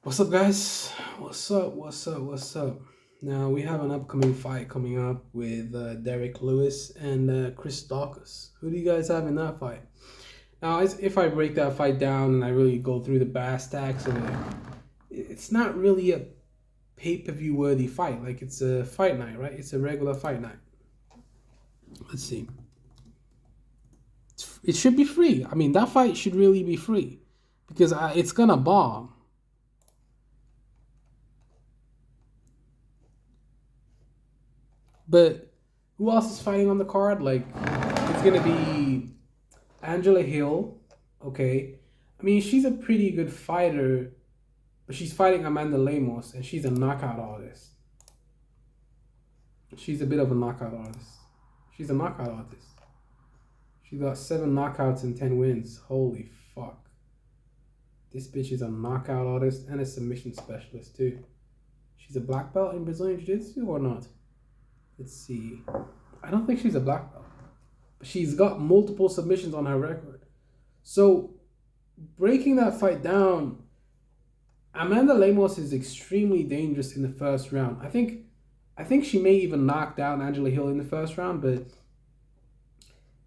What's up, guys? What's up? What's up? What's up? Now we have an upcoming fight coming up with Derek Lewis and Chris Daukaus. Who do you guys have in that fight? Now, if I break that fight down and I really go through the bass stacks of it, it's not really a pay-per-view worthy fight. Like, it's a fight night, right? It's a regular fight night. Let's see. It should be free. I mean, that fight should really be free because it's gonna bomb. But who else is fighting on the card? Like, it's gonna be Angela Hill. Okay, I mean she's a pretty good fighter, but she's fighting Amanda Lemos, and she's a knockout artist. She's a bit of a knockout artist. She's a knockout artist. She got 7 knockouts and 10 wins. Holy fuck! This bitch is a knockout artist and a submission specialist too. She's a black belt in Brazilian Jiu-Jitsu or not? Let's see. I don't think she's a black belt. But she's got multiple submissions on her record. So breaking that fight down, Amanda Lemos is extremely dangerous in the first round. I think she may even knock down Angela Hill in the first round, but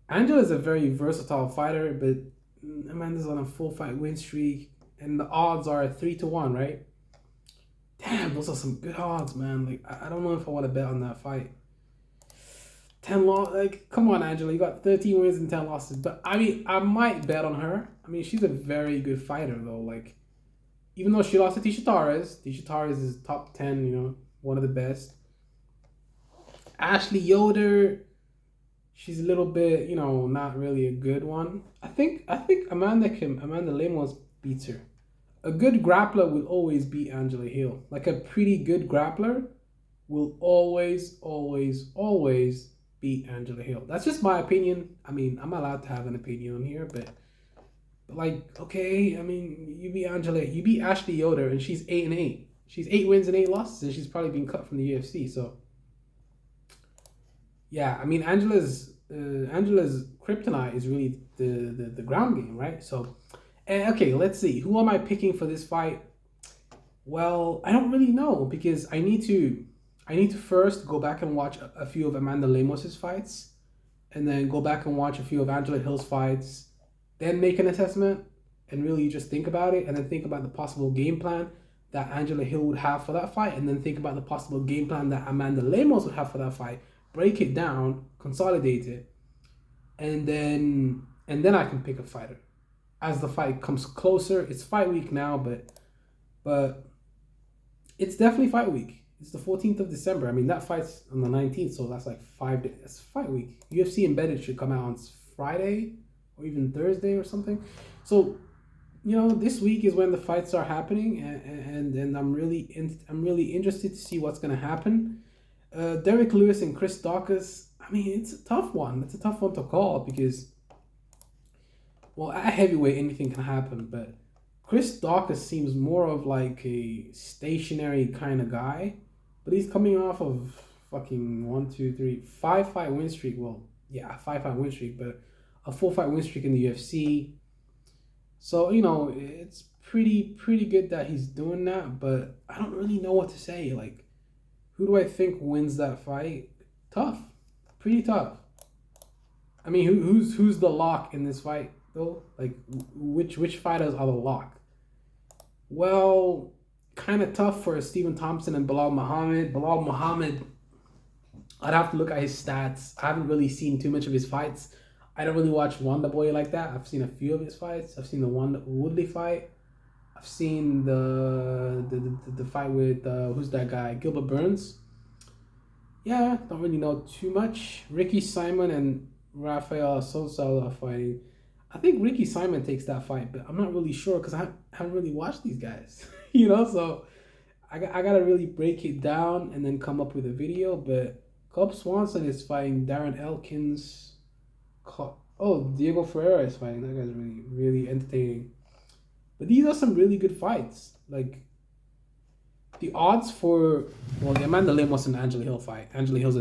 Angela is a very versatile fighter, but Amanda's on a full fight win streak, and the odds are 3-1, right? Damn, those are some good odds, man. Like, I don't know if I want to bet on that fight. 10 loss, like, come on, Angela, you got 13 wins and 10 losses. But I mean, I might bet on her. I mean, she's a very good fighter, though. Like, even though she lost to Tisha Torres is top 10, one of the best. Ashley Yoder, she's a little bit, not really a good one. I think Amanda Lemos beats her. A good grappler will always beat Angela Hill. Like, a pretty good grappler will always beat Angela Hill. That's just my opinion. I mean, I'm allowed to have an opinion on here, but like, okay, I mean, you beat Ashley Yoder, and she's 8-8. She's 8 wins and 8 losses, and she's probably been cut from the UFC. So, yeah, I mean, Angela's kryptonite is really the ground game, right? So, okay, let's see. Who am I picking for this fight? Well, I don't really know because I need to first go back and watch a few of Amanda Lemos's fights, and then go back and watch a few of Angela Hill's fights, then make an assessment and really just think about it, and then think about the possible game plan that Angela Hill would have for that fight, and then think about the possible game plan that Amanda Lemos would have for that fight. Break it down, consolidate it, and then I can pick a fighter as the fight comes closer. It's fight week now, but it's definitely fight week. It's the 14th of December. I mean, that fight's on the 19th, so that's like 5 days. It's fight week. UFC Embedded should come out on Friday or even Thursday or something. So, this week is when the fights are happening, and I'm really interested to see what's gonna happen. Derek Lewis and Chris Daukaus. I mean, it's a tough one. It's a tough one to call because, well, at heavyweight anything can happen, but Chris Daukaus seems more of like a stationary kind of guy, but he's coming off of fucking 5 fight win streak. Well, yeah, 5 fight win streak, but a 4 fight win streak in the UFC. So it's pretty good that he's doing that, but I don't really know what to say. Like, who do I think wins that fight? Tough, pretty tough. I mean, who's the lock in this fight though? Like, which fighters are the lock? Well, kind of tough for Stephen Thompson and Bilal Muhammad. Bilal Muhammad, I'd have to look at his stats. I haven't really seen too much of his fights. I don't really watch Wonder Boy like that. I've seen a few of his fights. I've seen the Woodley fight. I've seen the fight with who's that guy? Gilbert Burns. Yeah, don't really know too much. Ricky Simon and Rafael Sosa are fighting. I think Ricky Simon takes that fight, but I'm not really sure because I haven't really watched these guys. So I gotta really break it down and then come up with a video. But Cub Swanson is fighting Darren Elkins. Diego Ferreira is fighting. That guy's really entertaining. But these are some really good fights. Like, the odds for, well, the Amanda Lemos and Angela Hill fight. Angela Hill's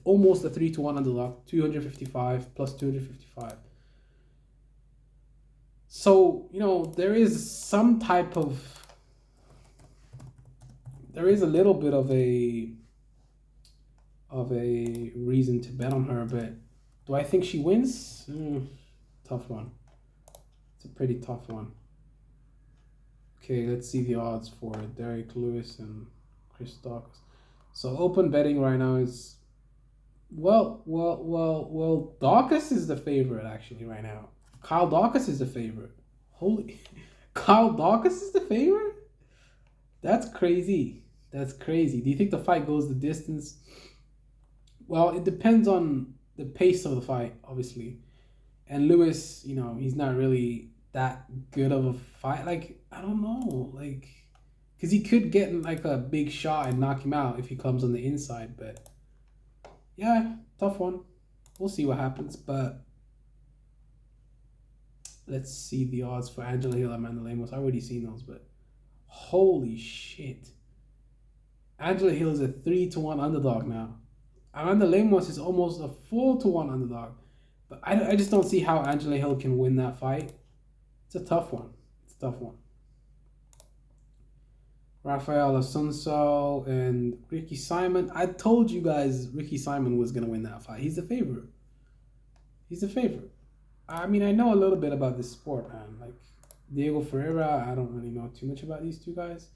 almost a 3-1 underdog, 255 plus 255. So, there is some type of there is a little bit of a reason to bet on her, but do I think she wins? Tough one. It's a pretty tough one. Okay, let's see the odds for Derek Lewis and Chris Daukaus. So open betting right now is well. Daukaus is the favorite actually right now. Kyle Daukaus is the favorite. Holy, Kyle Daukaus is the favorite? That's crazy. That's crazy. Do you think the fight goes the distance? Well, it depends on the pace of the fight, obviously. And Lewis, he's not really that good of a fight. Like, I don't know. Like, because he could get like a big shot and knock him out if he comes on the inside. But yeah, tough one. We'll see what happens. But let's see the odds for Angela Hill and Amanda Lemos. I've already seen those, but holy shit. Angela Hill is a 3-1 underdog now. Amanda Lemos is almost a 4-1 underdog. But I just don't see how Angela Hill can win that fight. It's a tough one. It's a tough one. Rafael Assunção and Ricky Simon. I told you guys Ricky Simon was going to win that fight. He's the favorite. He's the favorite. I mean, I know a little bit about this sport, man. Like, Diego Ferreira, I don't really know too much about these two guys.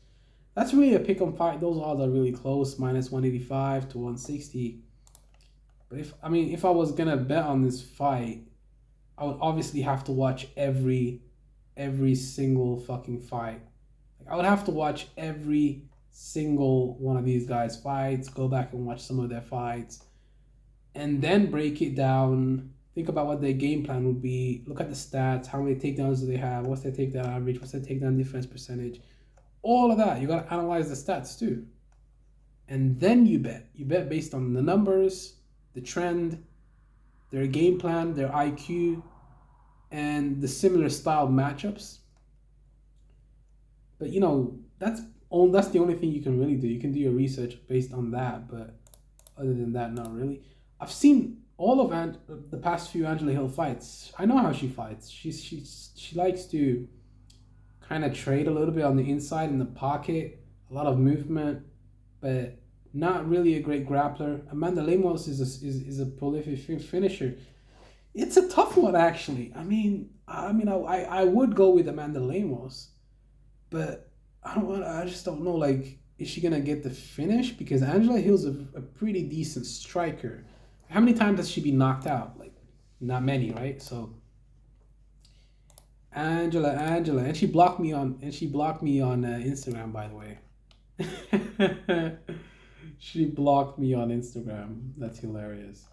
That's really a pick-em fight. Those odds are really close, minus 185 to 160. But if I was gonna bet on this fight, I would obviously have to watch every single fucking fight. Like, I would have to watch every single one of these guys' fights, go back and watch some of their fights, and then break it down. Think about what their game plan would be. Look at the stats. How many takedowns do they have? What's their takedown average? What's their takedown defense percentage? All of that. You got to analyze the stats too. And then you bet. You bet based on the numbers, the trend, their game plan, their IQ, and the similar style matchups. But that's the only thing you can really do. You can do your research based on that, but other than that, not really. I've seen all of the past few Angela Hill fights. I know how she fights. She likes to kind of trade a little bit on the inside in the pocket, a lot of movement, but not really a great grappler. Amanda Lemos is a prolific finisher. It's a tough one, actually. I would go with Amanda Lemos, but I just don't know. Like, is she gonna get the finish? Because Angela Hill's a pretty decent striker. How many times has she been knocked out? Like, not many, right? So Angela, and she blocked me on Instagram, by the way. She blocked me on Instagram. That's hilarious.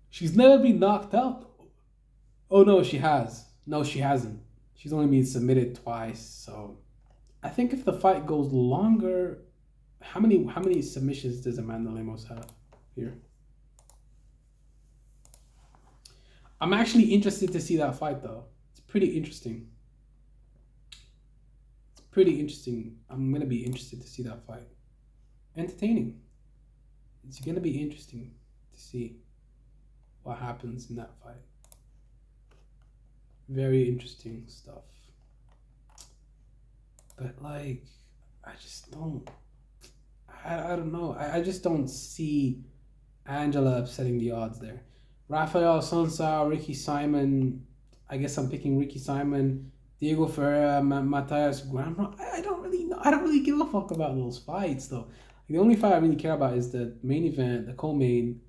She's never been knocked out. Oh no, she has. No, she hasn't. She's only been submitted twice. So I think if the fight goes longer, how many submissions does Amanda Lemos have here? I'm actually interested to see that fight though. It's pretty interesting. I'm gonna be interested to see that fight. Entertaining. It's gonna be interesting to see what happens in that fight. Very interesting stuff. But like, I just don't. I don't know. I just don't see Angela upsetting the odds there. Rafael Assunção, Ricky Simon. I guess I'm picking Ricky Simon. Diego Ferreira, Matthias Graham. I don't really know. I don't really give a fuck about those fights though. The only fight I really care about is the main event, the co-main,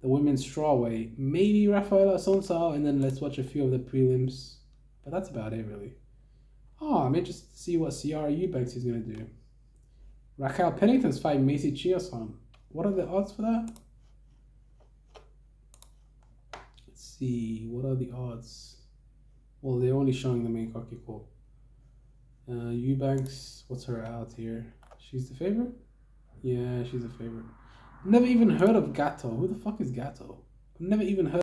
the women's strawweight. Maybe Rafael Assunção, and then let's watch a few of the prelims. But that's about it, really. Oh, I'm interested to see what Ciara Eubanks is gonna do. Raquel Pennington's fighting Macy Chiasson. What are the odds for that? Let's see. What are the odds? Well, they're only showing the main. Okay, cool. Eubanks, what's her out here? She's the favorite? Yeah, she's a favorite. Never even heard of Gato. Who the fuck is Gato? I've never even heard.